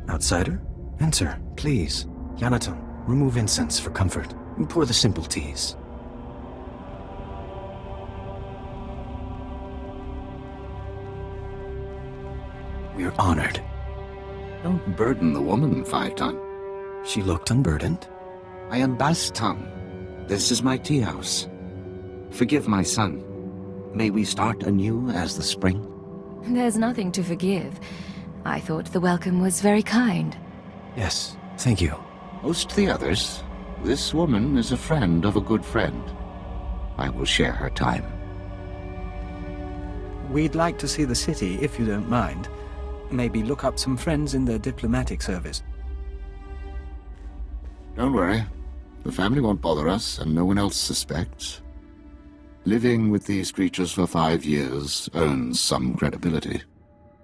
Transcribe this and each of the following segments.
Outsider? Enter, please. Yanaton, remove incense for comfort. Pour the simple teas. We're honored. Don't burden the woman, Phi-Ton. She looked unburdened. I am Bas-Ton. This is my tea house. Forgive my son. May we start anew as the spring? There's nothing to forgive. I thought the welcome was very kind. Yes, thank you. Most the others, this woman is a friend of a good friend. I will share her time. We'd like to see the city, if you don't mind. Maybe look up some friends in the diplomatic service. Don't worry. The family won't bother us, and no one else suspects. Living with these creatures for 5 years earns some credibility.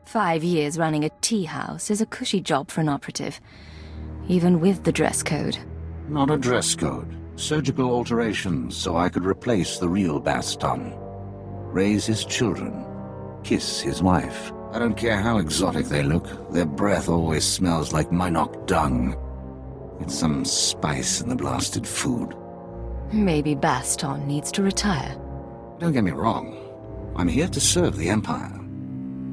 5 years running a tea house is a cushy job for an operative, even with the dress code. Not a dress code. Surgical alterations so I could replace the real Bas-Ton. Raise his children. Kiss his wife. I don't care how exotic they look. Their breath always smells like Minok dung. It's some spice in the blasted food. Maybe Bas-Ton needs to retire. Don't get me wrong. I'm here to serve the Empire.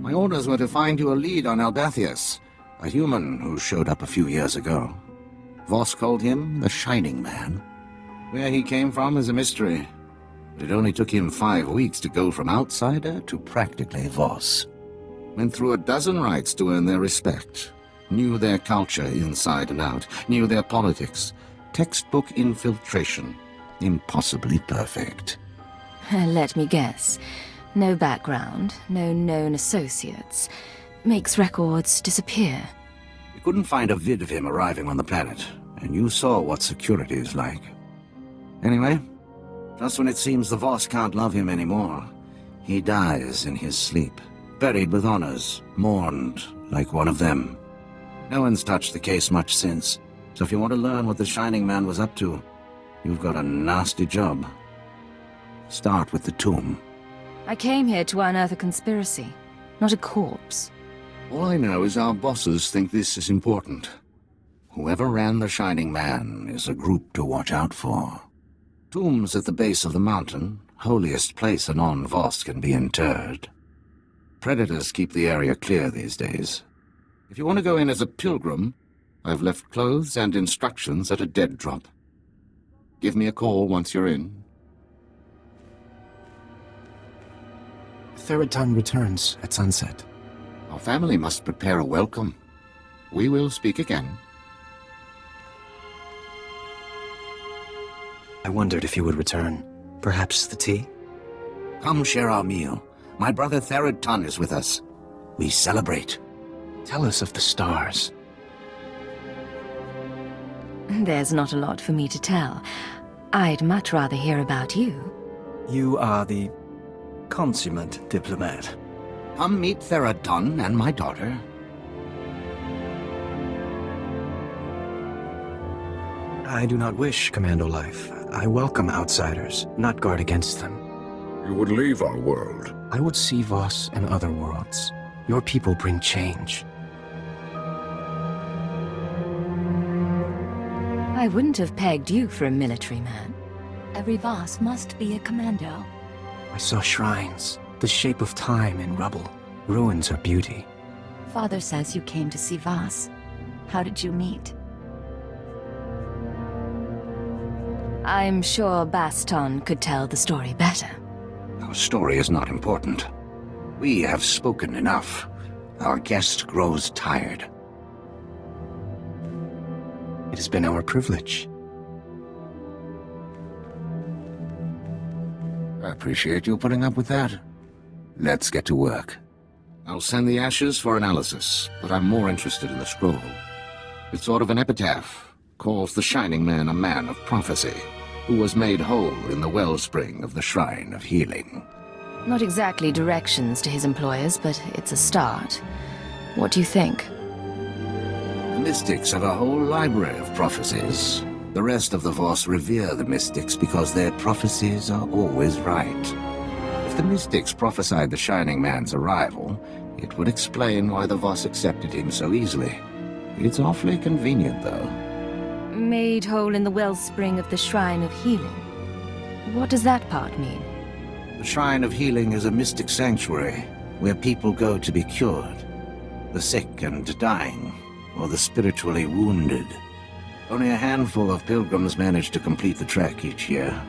My orders were to find you a lead on Albathius, a human who showed up a few years ago. Voss called him the Shining Man. Where he came from is a mystery. But it only took him 5 weeks to go from outsider to practically Voss. Went through a dozen rites to earn their respect. Knew their culture inside and out. Knew their politics. Textbook infiltration. Impossibly perfect. Let me guess. No background, no known associates. Makes records disappear. We couldn't find a vid of him arriving on the planet, and you saw what security is like. Anyway, just when it seems the Voss can't love him anymore, he dies in his sleep, buried with honors, mourned like one of them. No one's touched the case much since, so if you want to learn what the Shining Man was up to, you've got a nasty job. Start with the tomb. I came here to unearth a conspiracy, not a corpse. All I know is our bosses think this is important. Whoever ran the Shining Man is a group to watch out for. Tombs at the base of the mountain, holiest place a non-Voss can be interred. Predators keep the area clear these days. If you want to go in as a pilgrim, I've left clothes and instructions at a dead drop. Give me a call once you're in. Phi-Ton returns at sunset. Our family must prepare a welcome. We will speak again. I wondered if you would return. Perhaps the tea? Come share our meal. My brother Phi-Ton is with us. We celebrate. Tell us of the stars. There's not a lot for me to tell. I'd much rather hear about you. You are the consummate diplomat. Come meet Phi-Ton and my daughter. I do not wish commando life. I welcome outsiders, not guard against them. You would leave our world. I would see Voss and other worlds. Your people bring change. I wouldn't have pegged you for a military man. Every Voss must be a commando. I saw shrines, the shape of time in rubble. Ruins are beauty. Father says you came to see Voss. How did you meet? I'm sure Bas-Ton could tell the story better. Our story is not important. We have spoken enough. Our guest grows tired. It has been our privilege. I appreciate you putting up with that. Let's get to work. I'll send the ashes for analysis, but I'm more interested in the scroll. It's sort of an epitaph. Calls the Shining Man a man of prophecy, who was made whole in the wellspring of the Shrine of Healing. Not exactly directions to his employers, but it's a start. What do you think? The Mystics have a whole library of prophecies. The rest of the Voss revere the Mystics because their prophecies are always right. If the Mystics prophesied the Shining Man's arrival, it would explain why the Voss accepted him so easily. It's awfully convenient, though. Made whole in the wellspring of the Shrine of Healing. What does that part mean? The Shrine of Healing is a mystic sanctuary where people go to be cured. The sick and dying, or the spiritually wounded. Only a handful of pilgrims manage to complete the trek each year.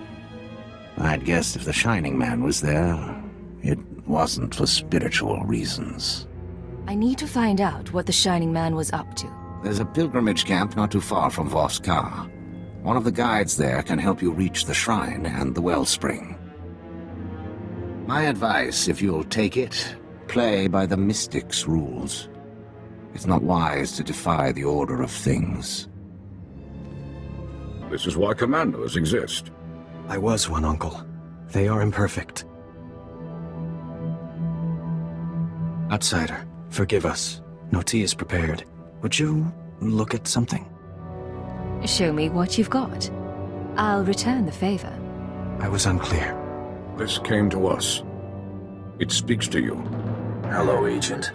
I'd guess if the Shining Man was there, it wasn't for spiritual reasons. I need to find out what the Shining Man was up to. There's a pilgrimage camp not too far from Voskar. One of the guides there can help you reach the shrine and the wellspring. My advice, if you'll take it, play by the mystic's rules. It's not wise to defy the order of things. This is why commandos exist. I was one, Uncle. They are imperfect. Outsider, forgive us. No tea is prepared. Would you look at something? Show me what you've got. I'll return the favor. I was unclear. This came to us. It speaks to you. Hello, Agent.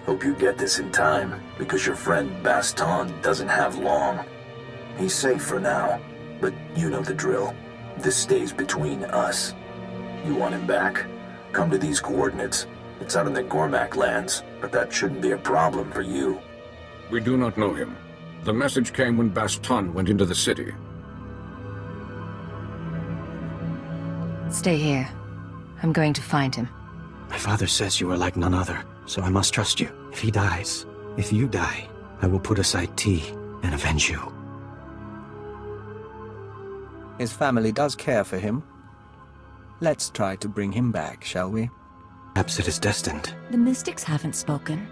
Hope you get this in time, because your friend Bas-Ton doesn't have long. He's safe for now, but you know the drill. This stays between us. You want him back? Come to these coordinates. It's out in the Gormak lands, but that shouldn't be a problem for you. We do not know him. The message came when Bas-Ton went into the city. Stay here. I'm going to find him. My father says you are like none other, so I must trust you. If he dies, if you die, I will put aside tea and avenge you. His family does care for him. Let's try to bring him back, shall we? Perhaps it is destined. The mystics haven't spoken.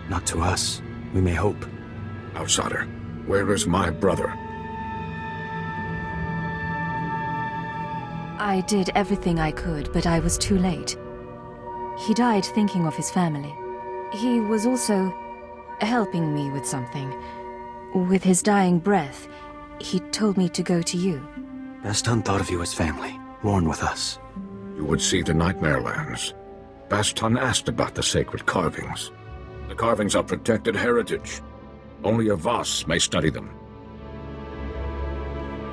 Not to us. We may hope. Outsider, where is my brother? I did everything I could, but I was too late. He died thinking of his family. He was also helping me with something. With his dying breath, he told me to go to you. Bas-Ton thought of you as family. Mourn with us. You would see the Nightmare Lands. Bas-Ton asked about the sacred carvings. The carvings are protected heritage. Only a Voss may study them.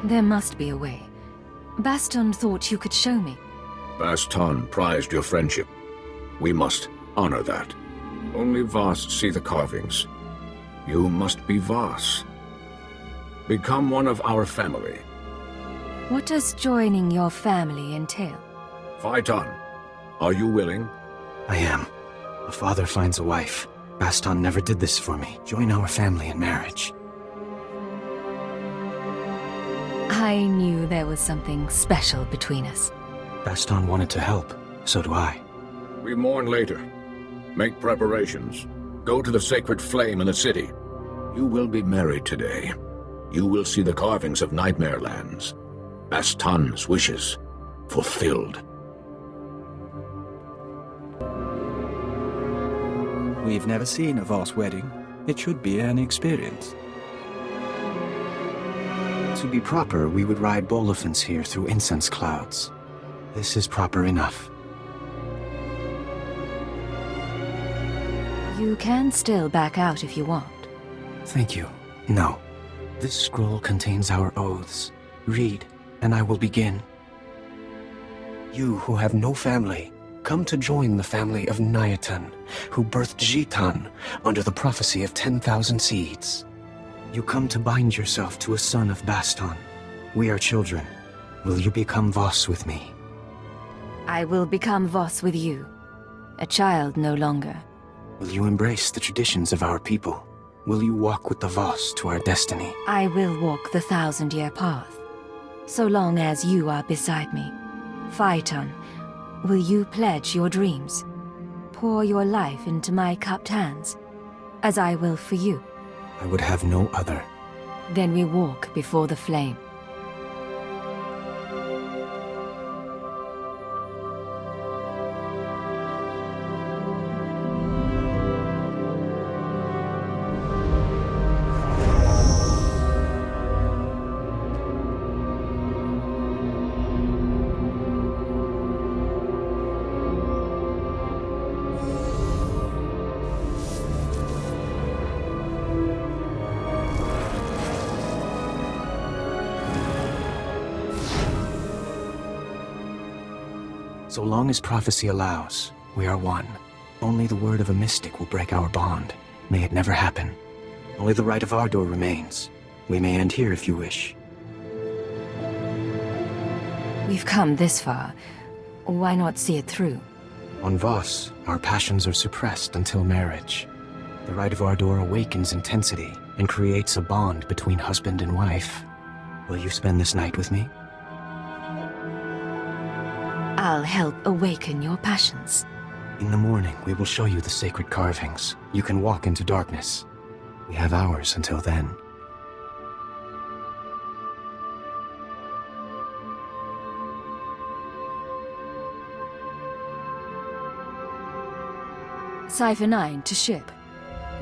There must be a way. Bas-Ton thought you could show me. Bas-Ton prized your friendship. We must honor that. Only Voss see the carvings. You must be Voss. Become one of our family. What does joining your family entail? Phi-Ton, are you willing? I am. A father finds a wife. Bas-Ton never did this for me. Join our family in marriage. I knew there was something special between us. Bas-Ton wanted to help. So do I. We mourn later. Make preparations. Go to the sacred flame in the city. You will be married today. You will see the carvings of Nightmare Lands. Bas-Ton's wishes fulfilled. We've never seen a Voss wedding. It should be an experience. To be proper, we would ride Bolifants here through incense clouds. This is proper enough. You can still back out if you want. Thank you. No. This scroll contains our oaths. Read, and I will begin. You who have no family, come to join the family of Nyaton, who birthed Phi-Ton under the prophecy of 10,000 seeds. You come to bind yourself to a son of Bas-Ton. We are children. Will you become Voss with me? I will become Voss with you. A child no longer. Will you embrace the traditions of our people? Will you walk with the Voss to our destiny? I will walk the 1,000-year path. So long as you are beside me. Phi-Ton, will you pledge your dreams? Pour your life into my cupped hands, as I will for you. I would have no other. Then we walk before the flame. So long as prophecy allows, we are one. Only the word of a mystic will break our bond. May it never happen. Only the right of Ardor remains. We may end here if you wish. We've come this far. Why not see it through? On Voss, our passions are suppressed until marriage. The right of Ardor awakens intensity and creates a bond between husband and wife. Will you spend this night with me? I'll help awaken your passions. In the morning, we will show you the sacred carvings. You can walk into darkness. We have hours until then. Cipher 9 to ship.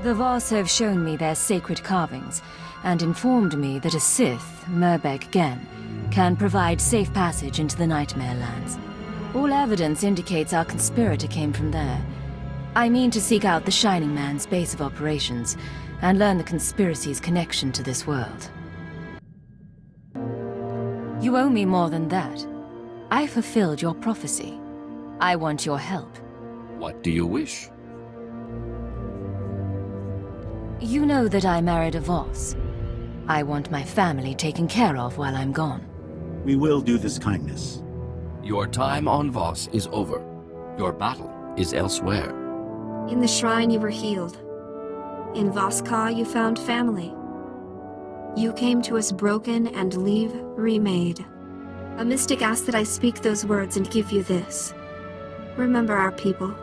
The Voss have shown me their sacred carvings, and informed me that a Sith, Merbeg Gen, can provide safe passage into the Nightmare Lands. All evidence indicates our conspirator came from there. I mean to seek out the Shining Man's base of operations, and learn the conspiracy's connection to this world. You owe me more than that. I fulfilled your prophecy. I want your help. What do you wish? You know that I married a Voss. I want my family taken care of while I'm gone. We will do this kindness. Your time on Voss is over. Your battle is elsewhere. In the shrine you were healed. In Voss-Ka you found family. You came to us broken and leave remade. A mystic asked that I speak those words and give you this. Remember our people.